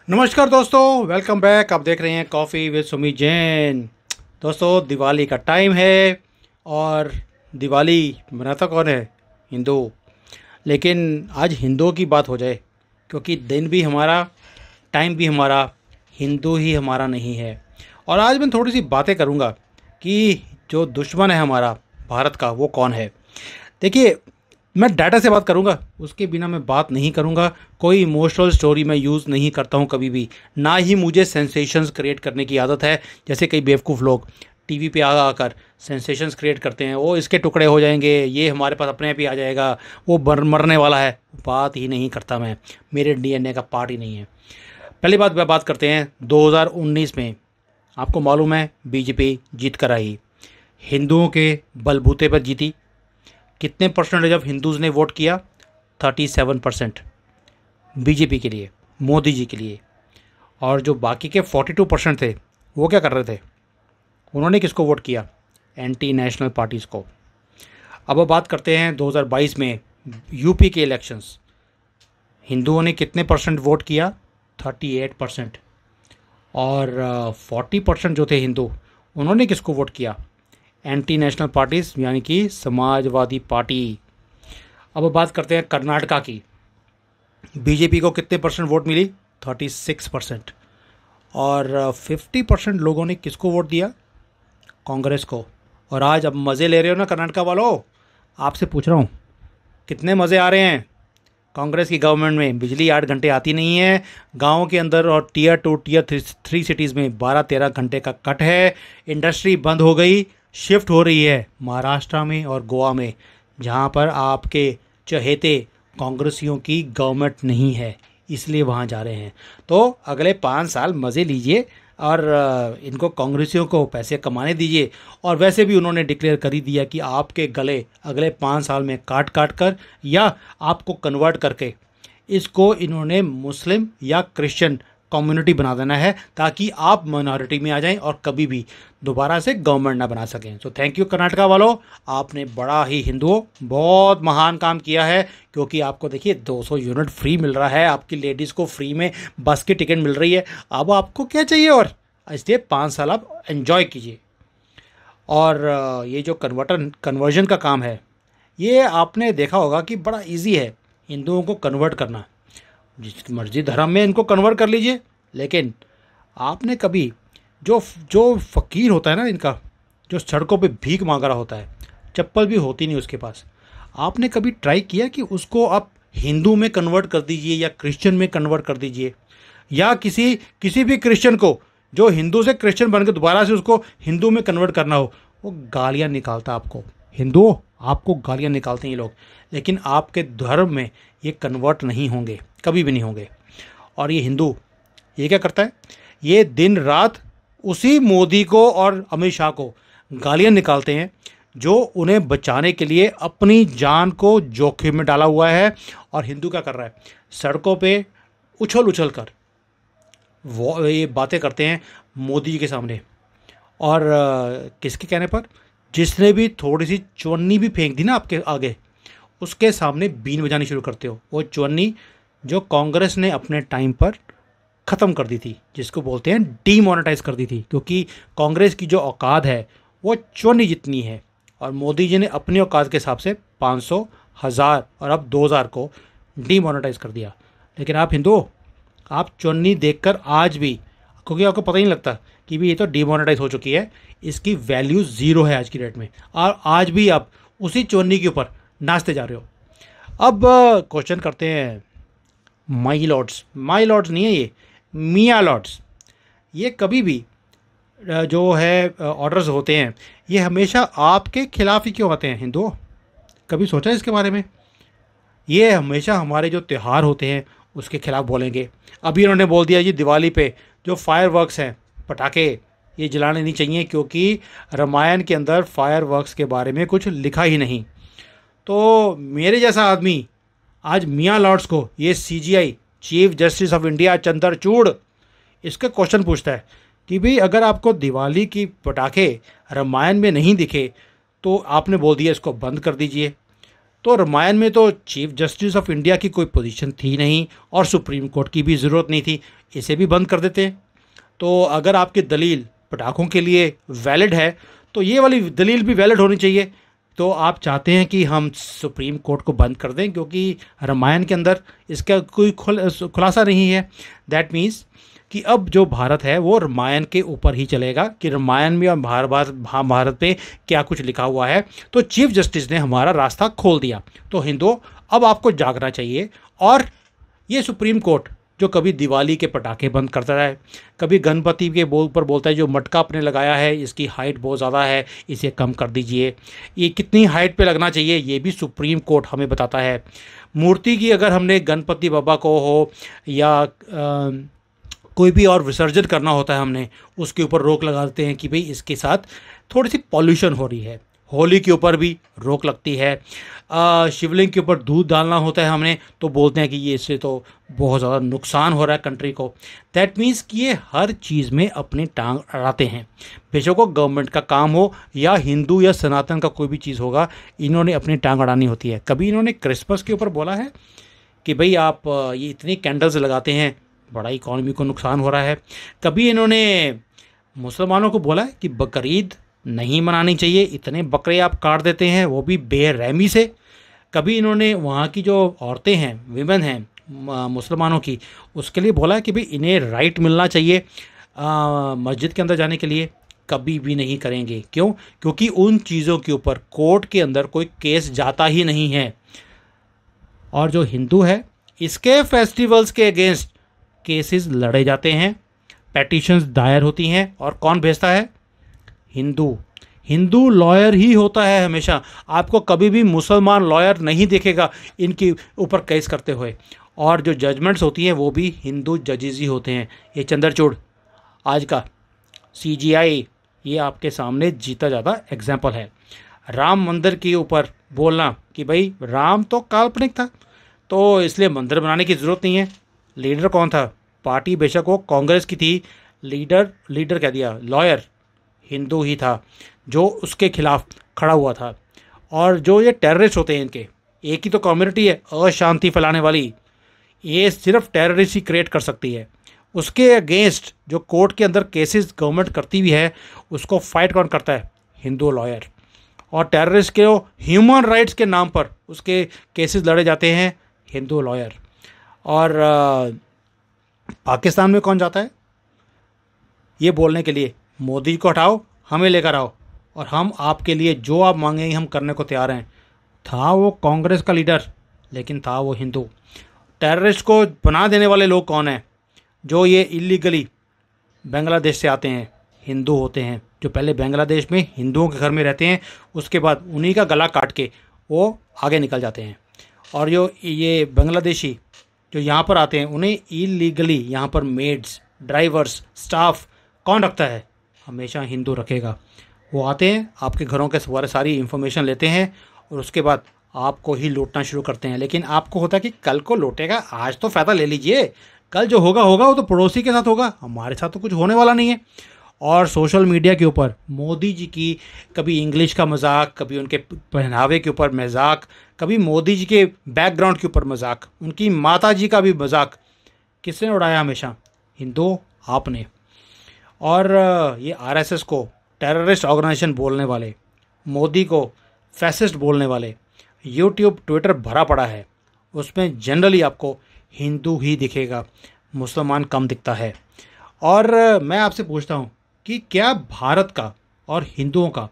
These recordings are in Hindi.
नमस्कार दोस्तों, वेलकम बैक। आप देख रहे हैं कॉफ़ी विद सुमी जैन। दोस्तों, दिवाली का टाइम है और दिवाली मनाता कौन है? हिंदू। लेकिन आज हिंदुओं की बात हो जाए, क्योंकि दिन भी हमारा, टाइम भी हमारा, हिंदू ही हमारा नहीं है। और आज मैं थोड़ी सी बातें करूँगा कि जो दुश्मन है हमारा भारत का, वो कौन है। देखिए, मैं डाटा से बात करूंगा, उसके बिना मैं बात नहीं करूंगा। कोई इमोशनल स्टोरी मैं यूज़ नहीं करता हूं कभी भी। ना ही मुझे सेंसेशंस क्रिएट करने की आदत है। जैसे कई बेवकूफ़ लोग टीवी पे आ आकर सेंसेशंस क्रिएट करते हैं, वो इसके टुकड़े हो जाएंगे, ये हमारे पास अपने आप ही आ जाएगा, वो मरने वाला है। बात ही नहीं करता मैं, मेरे डीएनए का पार्ट ही नहीं है। पहली बात करते हैं 2019 में। आपको मालूम है बीजेपी जीत कर आई, हिंदुओं के बलबूते पर जीती। कितने परसेंटेज ऑफ हिंदूज़ ने वोट किया? 37% बीजेपी के लिए, मोदी जी के लिए। और जो बाकी के 42% थे, वो क्या कर रहे थे? उन्होंने किसको वोट किया? एंटी नेशनल पार्टीज़ को। अब बात करते हैं 2022 में यूपी के इलेक्शंस। हिंदुओं ने कितने परसेंट वोट किया? 38%। और 40% जो थे हिंदू, उन्होंने किसको वोट किया? एंटी नेशनल पार्टीज़, यानी कि समाजवादी पार्टी। अब बात करते हैं कर्नाटका की। बीजेपी को कितने परसेंट वोट मिली? 36%। और 50% लोगों ने किसको वोट दिया? कांग्रेस को। और आज अब मज़े ले रहे हो ना कर्नाटका वालों? आपसे पूछ रहा हूँ, कितने मज़े आ रहे हैं कांग्रेस की गवर्नमेंट में? बिजली 8 घंटे आती नहीं है गाँव के अंदर, और टीयर 2 टीयर 3 सिटीज़ में 12-13 घंटे का कट है। इंडस्ट्री बंद हो गई, शिफ्ट हो रही है महाराष्ट्र में और गोवा में, जहाँ पर आपके चहेते कांग्रेसियों की गवर्नमेंट नहीं है, इसलिए वहाँ जा रहे हैं। तो अगले 5 साल मज़े लीजिए और इनको कांग्रेसियों को पैसे कमाने दीजिए। और वैसे भी उन्होंने डिक्लेयर कर ही दिया कि आपके गले अगले 5 साल में काट काट कर या आपको कन्वर्ट करके इसको इन्होंने मुस्लिम या क्रिश्चियन कम्युनिटी बना देना है, ताकि आप माइनॉरिटी में आ जाएं और कभी भी दोबारा से गवर्नमेंट ना बना सकें। सो थैंक यू कर्नाटका वालों, आपने बड़ा ही हिंदुओं बहुत महान काम किया है। क्योंकि आपको देखिए 200 यूनिट फ्री मिल रहा है, आपकी लेडीज़ को फ्री में बस की टिकट मिल रही है। अब आपको क्या चाहिए? और इसलिए 5 साल आप एंजॉय कीजिए। और ये जो कन्वर्जन का काम है, ये आपने देखा होगा कि बड़ा इजी है हिंदुओं को कन्वर्ट करना। जिस मर्जी धर्म में इनको कन्वर्ट कर लीजिए। लेकिन आपने कभी जो जो फ़कीर होता है ना इनका, जो सड़कों पे भीख मांग रहा होता है, चप्पल भी होती नहीं उसके पास, आपने कभी ट्राई किया कि उसको आप हिंदू में कन्वर्ट कर दीजिए या क्रिश्चियन में कन्वर्ट कर दीजिए? या किसी किसी भी क्रिश्चियन को जो हिंदू से क्रिश्चियन बन के दोबारा से उसको हिंदू में कन्वर्ट करना हो, वो गालियाँ निकालता आपको। हिंदुओं, आपको गालियाँ निकालते हैं ये लोग, लेकिन आपके धर्म में ये कन्वर्ट नहीं होंगे, कभी भी नहीं होंगे। और ये हिंदू, ये क्या करता है? ये दिन रात उसी मोदी को और अमित शाह को गालियाँ निकालते हैं, जो उन्हें बचाने के लिए अपनी जान को जोखिम में डाला हुआ है। और हिंदू क्या कर रहा है? सड़कों पे उछल उछल कर वो ये बातें करते हैं मोदी जी के सामने। और किसके कहने पर? जिसने भी थोड़ी सी चवन्नी भी फेंक दी ना आपके आगे, उसके सामने बीन बजानी शुरू करते हो। वो चवन्नी जो कांग्रेस ने अपने टाइम पर ख़त्म कर दी थी, जिसको बोलते हैं डीमोनेटाइज कर दी थी। क्योंकि कांग्रेस की जो औकात है वो चवन्नी जितनी है, और मोदी जी ने अपनी औकात के हिसाब से 500, 1000 और अब 2000 को डीमोनेटाइज कर दिया। लेकिन आप हिंदू, आप चुन्नी देखकर आज भी, क्योंकि आपको पता ही नहीं लगता कि भी ये तो डीमोनेटाइज हो चुकी है, इसकी वैल्यू ज़ीरो है आज की डेट में, और आज भी आप उसी चुन्नी के ऊपर नाचते जा रहे हो। अब क्वेश्चन करते हैं माई लॉर्ड्स। माई लॉर्ड्स नहीं है ये, मियाँ लॉर्ड्स। ये कभी भी जो है ऑर्डर्स होते हैं, ये हमेशा आपके खिलाफ ही क्यों आते हैं हिंदुओं? कभी सोचा इसके बारे में? ये हमेशा हमारे जो त्यौहार होते हैं उसके खिलाफ बोलेंगे। अभी इन्होंने बोल दिया जी दिवाली पे जो फायरवर्क्स हैं, पटाखे, ये जलाने नहीं चाहिए, क्योंकि रामायण के अंदर फायरवर्क्स के बारे में कुछ लिखा ही नहीं। तो मेरे जैसा आदमी आज मियाँ लॉर्ड्स को, ये CGI chief justice of India Chandrachud, इसका क्वेश्चन पूछता है कि भाई अगर आपको दिवाली की पटाखे रामायण में नहीं दिखे, तो आपने बोल दिया इसको बंद कर दीजिए। तो रामायण में तो चीफ जस्टिस ऑफ इंडिया की कोई पोजीशन थी नहीं, और सुप्रीम कोर्ट की भी ज़रूरत नहीं थी। इसे भी बंद कर देते। तो अगर आपकी दलील पटाखों के लिए वैलिड है तो ये वाली दलील भी वैलिड होनी चाहिए। तो आप चाहते हैं कि हम सुप्रीम कोर्ट को बंद कर दें क्योंकि रामायण के अंदर इसका कोई खुलासा नहीं है। दैट मीन्स कि अब जो भारत है वो रामायण के ऊपर ही चलेगा कि रामायण में और महाभारत पे क्या कुछ लिखा हुआ है। तो चीफ जस्टिस ने हमारा रास्ता खोल दिया। तो हिंदुओं, अब आपको जागना चाहिए। और ये सुप्रीम कोर्ट जो कभी दिवाली के पटाखे बंद करता है, कभी गणपति के ऊपर बोलता है जो मटका आपने लगाया है इसकी हाइट बहुत ज़्यादा है, इसे कम कर दीजिए, ये कितनी हाइट पे लगना चाहिए ये भी सुप्रीम कोर्ट हमें बताता है। मूर्ति की अगर हमने गणपति बाबा को हो या कोई भी और विसर्जन करना होता है हमने उसके ऊपर रोक लगा देते हैं कि भाई इसके साथ थोड़ी सी पॉल्यूशन हो रही है। होली के ऊपर भी रोक लगती है। शिवलिंग के ऊपर दूध डालना होता है हमने तो बोलते हैं कि ये इससे तो बहुत ज़्यादा नुकसान हो रहा है कंट्री को। दैट मीन्स कि ये हर चीज़ में अपनी टांग अड़ाते हैं। बेशक वो गवर्नमेंट का काम हो या हिंदू या सनातन का कोई भी चीज़ होगा, इन्होंने अपनी टांग अड़ानी होती है। कभी इन्होंने क्रिसमस के ऊपर बोला है कि भाई आप ये इतनी कैंडल्स लगाते हैं, बड़ा इकॉनमी को नुकसान हो रहा है। कभी इन्होंने मुसलमानों को बोला है कि बकरीद नहीं मनानी चाहिए, इतने बकरे आप काट देते हैं वो भी बेरहमी से। कभी इन्होंने वहाँ की जो औरतें हैं, विमेन हैं मुसलमानों की, उसके लिए बोला है कि भाई इन्हें राइट मिलना चाहिए मस्जिद के अंदर जाने के लिए। कभी भी नहीं करेंगे। क्यों? क्योंकि उन चीज़ों के ऊपर कोर्ट के अंदर कोई केस जाता ही नहीं है। और जो हिंदू है इसके फेस्टिवल्स के अगेंस्ट केसेस लड़े जाते हैं, पेटिशंस दायर होती हैं। और कौन भेजता है? हिंदू लॉयर ही होता है हमेशा। आपको कभी भी मुसलमान लॉयर नहीं देखेगा इनके ऊपर केस करते हुए। और जो जजमेंट्स होती हैं वो भी हिंदू जजेस ही होते हैं। ये चंद्रचूड़ आज का CGI ये आपके सामने जीता ज़्यादा एग्जाम्पल है। राम मंदिर के ऊपर बोलना कि भाई राम तो काल्पनिक था तो इसलिए मंदिर बनाने की ज़रूरत नहीं है। लीडर कौन था? पार्टी बेशक वो कांग्रेस की थी, लीडर कह दिया, लॉयर हिंदू ही था जो उसके खिलाफ खड़ा हुआ था। और जो ये टेररिस्ट होते हैं इनके एक ही तो कम्युनिटी है अशांति फैलाने वाली, ये सिर्फ टेररिस्ट ही क्रिएट कर सकती है। उसके अगेंस्ट जो कोर्ट के अंदर केसेस गवर्नमेंट करती भी है उसको फाइट कौन करता है? हिंदू लॉयर। और टेररिस्ट के ह्यूमन राइट्स के नाम पर उसके केसेस लड़े जाते हैं हिंदू लॉयर। और पाकिस्तान में कौन जाता है ये बोलने के लिए मोदी को हटाओ, हमें लेकर आओ और हम आपके लिए जो आप मांगेंगे हम करने को तैयार हैं। था वो कांग्रेस का लीडर लेकिन था वो हिंदू। टेररिस्ट को बना देने वाले लोग कौन हैं? जो ये इलीगली बांग्लादेश से आते हैं, हिंदू होते हैं, जो पहले बांग्लादेश में हिंदुओं के घर में रहते हैं, उसके बाद उन्हीं का गला काट के वो आगे निकल जाते हैं। और जो ये बांग्लादेशी जो यहाँ पर आते हैं उन्हें इलीगली यहाँ पर मेड्स, ड्राइवर्स, स्टाफ कौन रखता है? हमेशा हिंदू रखेगा। वो आते हैं आपके घरों के सारी इन्फॉर्मेशन लेते हैं और उसके बाद आपको ही लूटना शुरू करते हैं। लेकिन आपको होता है कि कल को लूटेगा, आज तो फ़ायदा ले लीजिए, कल जो होगा वो तो पड़ोसी के साथ होगा, हमारे साथ तो कुछ होने वाला नहीं है। और सोशल मीडिया के ऊपर मोदी जी की कभी इंग्लिश का मजाक, कभी उनके पहनावे के ऊपर मजाक, कभी मोदी जी के बैकग्राउंड के ऊपर मजाक, उनकी माता जी का भी मजाक किसने उड़ाया? हमेशा हिंदू, आपने। और ये RSS को टेररिस्ट ऑर्गेनाइजेशन बोलने वाले, मोदी को फैसिस्ट बोलने वाले, यूट्यूब, ट्विटर भरा पड़ा है, उसमें जनरली आपको हिंदू ही दिखेगा, मुसलमान कम दिखता है। और मैं आपसे पूछता हूँ कि क्या भारत का और हिंदुओं का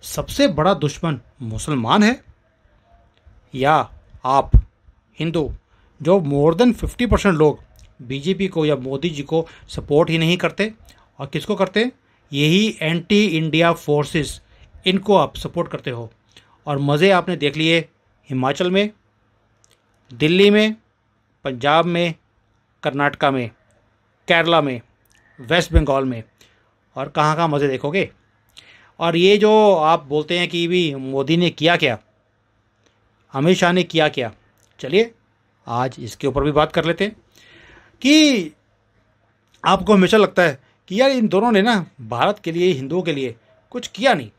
सबसे बड़ा दुश्मन मुसलमान है या आप हिंदू? जो मोर देन 50% लोग बीजेपी को या मोदी जी को सपोर्ट ही नहीं करते और किसको करते? यही एंटी इंडिया फोर्सेस, इनको आप सपोर्ट करते हो। और मज़े आपने देख लिए हिमाचल में, दिल्ली में, पंजाब में, कर्नाटका में, केरला में, वेस्ट बंगाल में, और कहाँ मज़े देखोगे? और ये जो आप बोलते हैं कि भी मोदी ने किया क्या, अमित शाह ने किया क्या, चलिए आज इसके ऊपर भी बात कर लेते हैं कि आपको हमेशा लगता है कि यार इन दोनों ने ना भारत के लिए, हिंदुओं के लिए कुछ किया नहीं,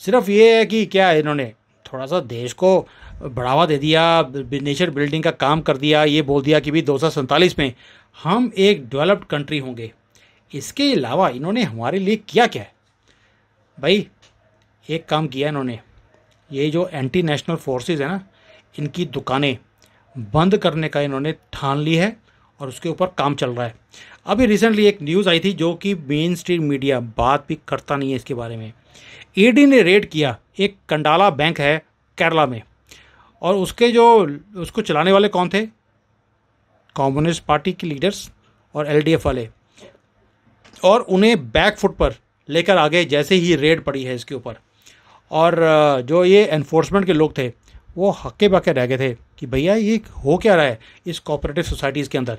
सिर्फ ये है कि क्या इन्होंने थोड़ा सा देश को बढ़ावा दे दिया, नेशन बिल्डिंग का काम कर दिया, ये बोल दिया कि भाई 2047 में हम एक डेवलप्ड कंट्री होंगे। इसके अलावा इन्होंने हमारे लिए किया क्या है भाई? एक काम किया इन्होंने, ये जो एंटी नेशनल फोर्सेस है ना, इनकी दुकानें बंद करने का इन्होंने ठान ली है और उसके ऊपर काम चल रहा है। अभी रिसेंटली एक न्यूज़ आई थी जो कि मेन स्ट्रीम मीडिया बात भी करता नहीं है इसके बारे में। ईडी ने रेड किया एक कंडाला बैंक है केरला में, और उसके जो उसको चलाने वाले कौन थे? कम्युनिस्ट पार्टी के लीडर्स और एलडीएफ वाले, और उन्हें बैक फुट पर लेकर आ गए जैसे ही रेड पड़ी है इसके ऊपर। और जो ये एनफोर्समेंट के लोग थे वो हक्के बक्के रह गए थे कि भैया ये हो क्या रहा है इस कोऑपरेटिव सोसाइटीज़ के अंदर।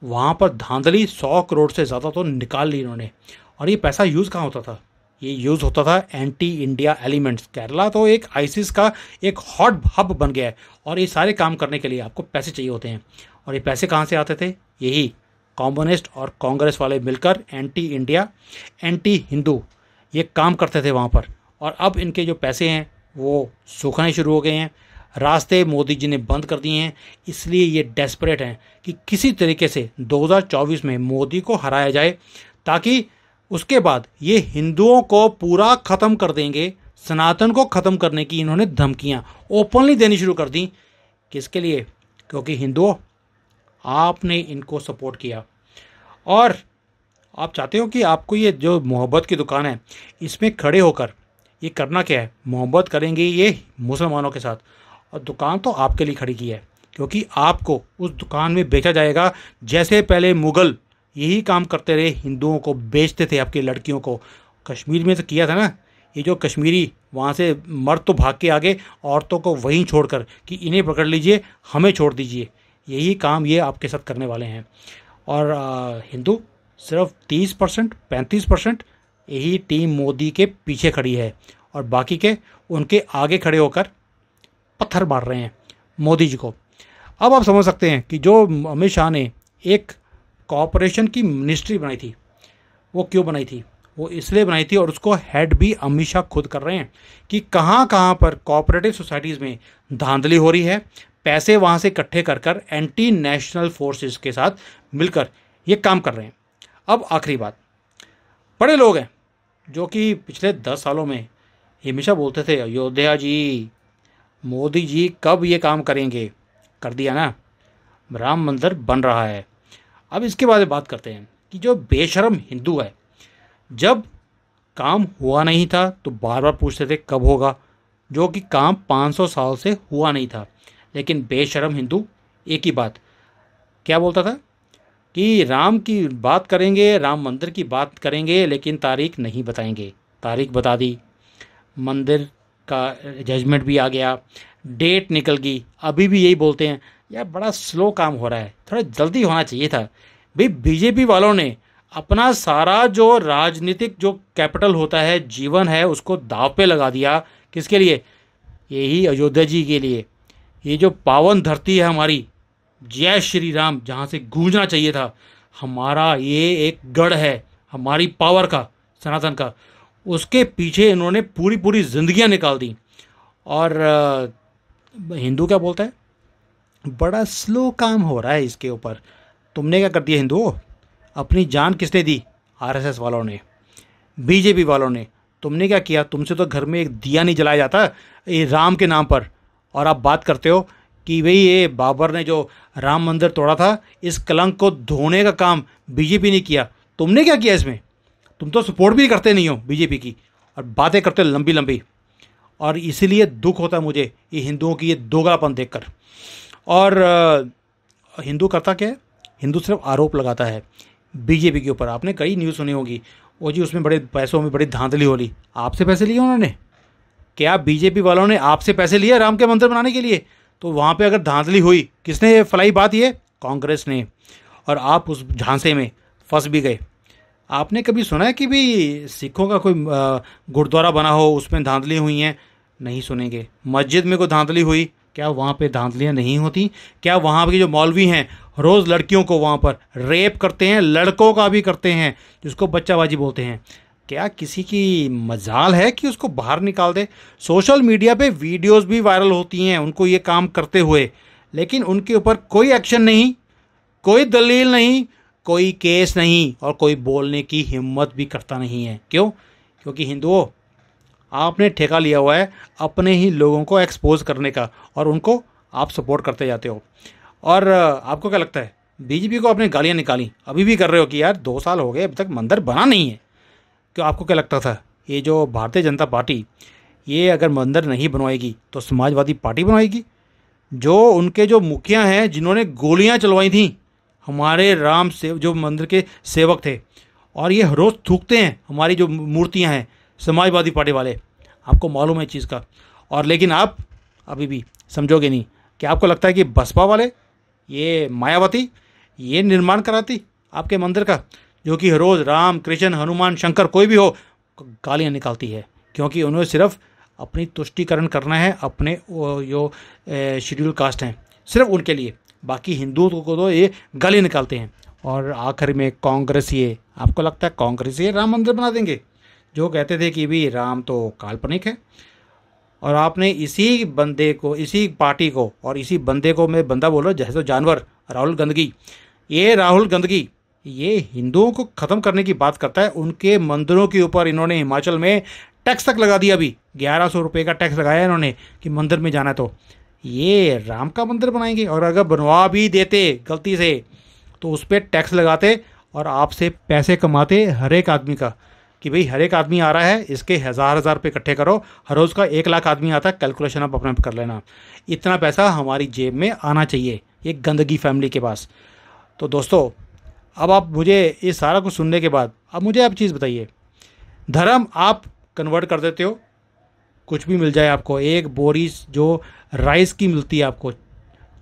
वहाँ पर धांधली 100 करोड़ से ज़्यादा तो निकाल ली इन्होंने। और ये पैसा यूज़ कहाँ होता था? ये यूज़ होता था एंटी इंडिया एलिमेंट्स। केरला तो एक आईसिस का एक हॉट हब बन गया है, और ये सारे काम करने के लिए आपको पैसे चाहिए होते हैं। और ये पैसे कहाँ से आते थे? यही कम्युनिस्ट और कांग्रेस वाले मिलकर एंटी इंडिया, एंटी हिंदू ये काम करते थे वहाँ पर। और अब इनके जो पैसे हैं वो सूखने शुरू हो गए हैं, रास्ते मोदी जी ने बंद कर दिए हैं। इसलिए ये डेस्परेट हैं कि किसी तरीके से 2024 में मोदी को हराया जाए, ताकि उसके बाद ये हिंदुओं को पूरा ख़त्म कर देंगे। सनातन को ख़त्म करने की इन्होंने धमकियां ओपनली देनी शुरू कर दी। किसके लिए? क्योंकि हिंदुओं, आपने इनको सपोर्ट किया और आप चाहते हो कि आपको ये जो मोहब्बत की दुकान है इसमें खड़े होकर ये करना क्या है? मोहब्बत करेंगे ये मुसलमानों के साथ, और दुकान तो आपके लिए खड़ी की है, क्योंकि आपको उस दुकान में बेचा जाएगा जैसे पहले मुग़ल यही काम करते रहे, हिंदुओं को बेचते थे, आपकी लड़कियों को। कश्मीर में तो किया था ना, ये जो कश्मीरी वहाँ से मर्द तो भाग के आ गए, औरतों को वहीं छोड़कर कि इन्हें पकड़ लीजिए, हमें छोड़ दीजिए। यही काम ये आपके साथ करने वाले हैं। और हिंदू सिर्फ 30%, 35% यही टीम मोदी के पीछे खड़ी है, और बाकी के उनके आगे खड़े होकर पत्थर मार रहे हैं मोदी जी को। अब आप समझ सकते हैं कि जो अमित शाह ने एक कॉरपोरेशन की मिनिस्ट्री बनाई थी, वो क्यों बनाई थी? वो इसलिए बनाई थी, और उसको हेड भी अमित शाह खुद कर रहे हैं कि कहाँ कहाँ पर कोऑपरेटिव सोसाइटीज़ में धांधली हो रही है, पैसे वहाँ से इकट्ठे कर कर एंटी नेशनल फोर्सेस के साथ मिलकर ये काम कर रहे हैं। अब आखिरी बात, बड़े लोग हैं जो कि पिछले 10 सालों में हमेशा बोलते थे अयोध्या जी, मोदी जी कब ये काम करेंगे? कर दिया ना, राम मंदिर बन रहा है। अब इसके बारे में बात करते हैं कि जो बेशर्म हिंदू है, जब काम हुआ नहीं था तो बार बार पूछते थे कब होगा, जो कि काम 500 साल से हुआ नहीं था। लेकिन बेशर्म हिंदू एक ही बात क्या बोलता था कि राम की बात करेंगे, राम मंदिर की बात करेंगे, लेकिन तारीख नहीं बताएंगे। तारीख बता दी, मंदिर का जजमेंट भी आ गया, डेट निकल गई। अभी भी यही बोलते हैं यार बड़ा स्लो काम हो रहा है, थोड़ा जल्दी होना चाहिए था। भाई बीजेपी वालों ने अपना सारा जो राजनीतिक जो कैपिटल होता है, जीवन है, उसको दांव पे लगा दिया। किसके लिए? यही अयोध्या जी के लिए। ये जो पावन धरती है हमारी, जय श्री राम जहाँ से गूंजना चाहिए था, हमारा ये एक गढ़ है हमारी पावर का, सनातन का, उसके पीछे इन्होंने पूरी पूरी जिंदगियां निकाल दी। और हिंदू क्या बोलता है? बड़ा स्लो काम हो रहा है इसके ऊपर। तुमने क्या कर दिया हिंदुओं? अपनी जान किसने दी? आरएसएस वालों ने, बीजेपी वालों ने। तुमने क्या किया? तुमसे तो घर में एक दिया नहीं जलाया जाता ये राम के नाम पर, और आप बात करते हो कि भाई ये बाबर ने जो राम मंदिर तोड़ा था, इस कलंक को धोने का काम बीजेपी ने किया। तुमने क्या किया इसमें? तुम तो सपोर्ट भी करते नहीं हो बीजेपी की, और बातें करते हो लंबी लंबी। और इसीलिए दुख होता है मुझे ये हिंदुओं की ये दोगलापन देखकर। और हिंदू करता क्या है? हिंदू सिर्फ आरोप लगाता है बीजेपी के ऊपर। आपने कई न्यूज़ सुनी होगी, वो जी उसमें बड़े पैसों में बड़ी धांधली हो ली। आपसे पैसे लिए उन्होंने? क्या बीजेपी वालों ने आपसे पैसे लिए राम के मंदिर बनाने के लिए? तो वहाँ पे अगर धांधली हुई, किसने फैलाई बात? ये कांग्रेस ने। और आप उस झांसे में फंस भी गए। आपने कभी सुना है कि भी सिखों का कोई गुरुद्वारा बना हो उसमें धांधली हुई हैं? नहीं सुनेंगे। मस्जिद में कोई धांधली हुई, क्या वहाँ पे धांधलियाँ नहीं होती? क्या वहाँ के जो मौलवी हैं रोज़ लड़कियों को वहाँ पर रेप करते हैं, लड़कों का भी करते हैं, जिसको बच्चाबाजी बोलते हैं? क्या किसी की मजाल है कि उसको बाहर निकाल दे? सोशल मीडिया पे वीडियोस भी वायरल होती हैं उनको ये काम करते हुए, लेकिन उनके ऊपर कोई एक्शन नहीं, कोई दलील नहीं, कोई केस नहीं, और कोई बोलने की हिम्मत भी करता नहीं है। क्यों? क्योंकि हिंदुओं, आपने ठेका लिया हुआ है अपने ही लोगों को एक्सपोज करने का, और उनको आप सपोर्ट करते जाते हो। और आपको क्या लगता है, बीजेपी को आपने गालियाँ निकाली, अभी भी कर रहे हो कि यार 2 साल हो गए अभी तक मंदिर बना नहीं है। क्यों? आपको क्या लगता था ये जो भारतीय जनता पार्टी, ये अगर मंदिर नहीं बनवाएगी तो समाजवादी पार्टी बनवाएगी? जो उनके जो मुखिया हैं जिन्होंने गोलियां चलवाई थी हमारे राम से, जो मंदिर के सेवक थे, और ये रोज़ थूकते हैं हमारी जो मूर्तियां हैं समाजवादी पार्टी वाले, आपको मालूम है इस चीज़ का। और लेकिन आप अभी भी समझोगे नहीं। क्या आपको लगता है कि बसपा वाले, ये मायावती, ये निर्माण कराती आपके मंदिर का, जो कि रोज़ राम कृष्ण हनुमान शंकर कोई भी हो गालियाँ निकालती है? क्योंकि उन्हें सिर्फ अपनी तुष्टिकरण करना है, अपने जो शेड्यूल कास्ट हैं सिर्फ उनके लिए, बाकी हिंदुओं को तो ये गाली निकालते हैं। और आखिर में कांग्रेस, ये आपको लगता है कांग्रेस ये राम मंदिर बना देंगे? जो कहते थे कि भी राम तो काल्पनिक है, और आपने इसी बंदे को, इसी पार्टी को, और इसी बंदे को मैं बंदा बोल रहा हूँ जैसे तो जानवर, राहुल गंदगी, ये राहुल गंदगी ये हिंदुओं को ख़त्म करने की बात करता है। उनके मंदिरों के ऊपर इन्होंने हिमाचल में टैक्स तक लगा दिया, अभी 1100 रुपये का टैक्स लगाया इन्होंने कि मंदिर में जाना है। तो ये राम का मंदिर बनाएंगे? और अगर बनवा भी देते गलती से तो उस पर टैक्स लगाते और आपसे पैसे कमाते हर एक आदमी का, कि भाई हर एक आदमी आ रहा है इसके हज़ार हज़ार रुपये इकट्ठे करो, हर रोज़ का 1 लाख आदमी आता है, कैलकुलेशन आप अपने कर लेना, इतना पैसा हमारी जेब में आना चाहिए ये गंदगी फैमिली के पास। तो दोस्तों, अब आप मुझे ये सारा कुछ सुनने के बाद अब मुझे आप चीज़ बताइए, धर्म आप कन्वर्ट कर देते हो, कुछ भी मिल जाए आपको, एक बोरी जो राइस की मिलती है आपको,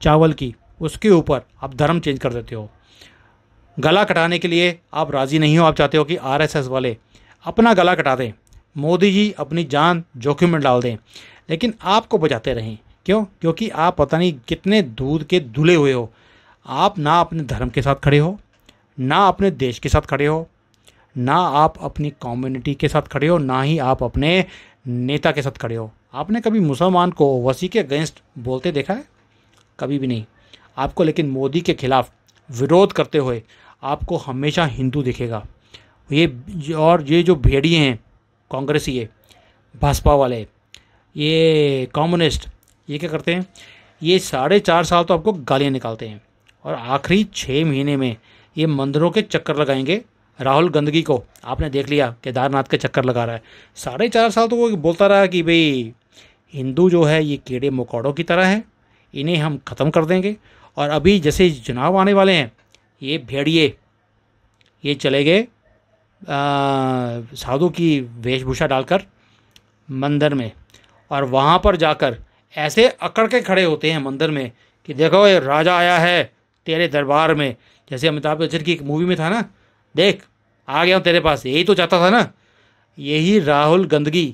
चावल की, उसके ऊपर आप धर्म चेंज कर देते हो। गला कटाने के लिए आप राज़ी नहीं हो, आप चाहते हो कि आरएसएस वाले अपना गला कटा दें, मोदी जी अपनी जान जोखिम में डाल दें, लेकिन आपको बचाते रहें। क्यों? क्योंकि आप पता नहीं कितने दूध के धुले हुए हो। आप ना अपने धर्म के साथ खड़े हो, ना अपने देश के साथ खड़े हो, ना आप अपनी कम्युनिटी के साथ खड़े हो, ना ही आप अपने नेता के साथ खड़े हो। आपने कभी मुसलमान को वसी के अगेंस्ट बोलते देखा है? कभी भी नहीं। आपको लेकिन मोदी के खिलाफ विरोध करते हुए आपको हमेशा हिंदू दिखेगा। और ये जो भेड़िए हैं कांग्रेसी, ये भाजपा वाले, ये कम्युनिस्ट, ये क्या करते हैं, ये 4.5 साल तो आपको गालियाँ निकालते हैं, और आखिरी 6 महीने में ये मंदिरों के चक्कर लगाएंगे। राहुल गंदगी को आपने देख लिया, केदारनाथ के चक्कर लगा रहा है। 4.5 साल तो वो बोलता रहा कि भाई हिंदू जो है ये कीड़े मकोड़ों की तरह है, इन्हें हम ख़त्म कर देंगे। और अभी जैसे चुनाव आने वाले हैं, ये भेड़िए ये चले गए साधु की वेशभूषा डालकर मंदिर में, और वहाँ पर जाकर ऐसे अकड़ के खड़े होते हैं मंदिर में कि देखो ये राजा आया है तेरे दरबार में। जैसे अमिताभ बच्चन की एक मूवी में था ना, देख आ गया हूँ तेरे पास, यही तो चाहता था ना। यही राहुल गंदगी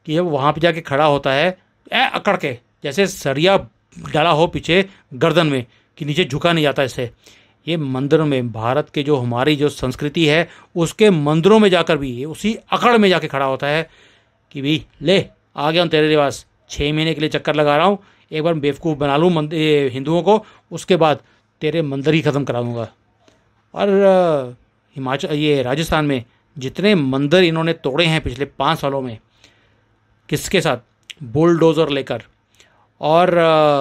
कि जब वहाँ पे जाके खड़ा होता है अकड़ के, जैसे सरिया डाला हो पीछे गर्दन में कि नीचे झुका नहीं जाता इससे। ये मंदिरों में, भारत के जो हमारी जो संस्कृति है उसके मंदिरों में जाकर भी ये उसी अकड़ में जाके खड़ा होता है कि भाई ले आ गया हूँ तेरे पास, 6 महीने के लिए चक्कर लगा रहा हूँ, एक बार बेवकूफ़ बना लूँ हिंदुओं को, उसके बाद तेरे मंदिर ही ख़त्म करा दूँगा। और हिमाचल, ये राजस्थान में जितने मंदिर इन्होंने तोड़े हैं पिछले 5 सालों में, किसके साथ? बुलडोज़र लेकर, और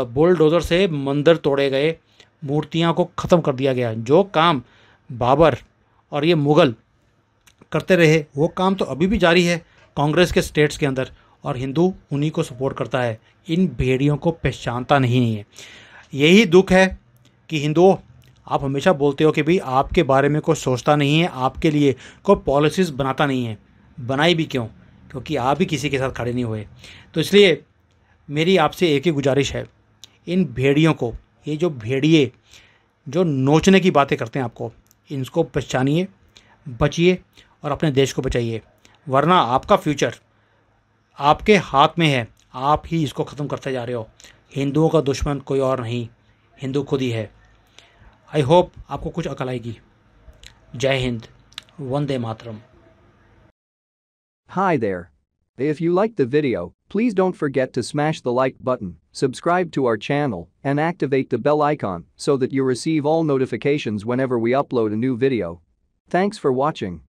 बुलडोज़र से मंदिर तोड़े गए, मूर्तियां को ख़त्म कर दिया गया। जो काम बाबर और ये मुग़ल करते रहे वो काम तो अभी भी जारी है कांग्रेस के स्टेट्स के अंदर, और हिंदू उन्हीं को सपोर्ट करता है, इन भेड़ियों को पहचानता नहीं है। यही दुख है कि हिंदुओं, आप हमेशा बोलते हो कि भाई आपके बारे में कोई सोचता नहीं है, आपके लिए कोई पॉलिसीज़ बनाता नहीं है। बनाई भी क्यों? क्योंकि आप भी किसी के साथ खड़े नहीं हुए। तो इसलिए मेरी आपसे एक ही गुजारिश है, इन भेड़ियों को, ये जो भेड़िए जो नोचने की बातें करते हैं आपको, इनको पहचानिए, बचिए और अपने देश को बचाइए, वरना आपका फ्यूचर आपके हाथ में है, आप ही इसको ख़त्म करते जा रहे हो। हिंदुओं का दुश्मन कोई और नहीं, हिंदू खुद ही है। आई होप आपको कुछ अकल आएगी। जय Hind, Vande Mataram. Hi there. If you liked the video, please don't forget to smash the like button, subscribe to our channel, and activate the bell icon so that you receive all notifications whenever we upload a new video. Thanks for watching.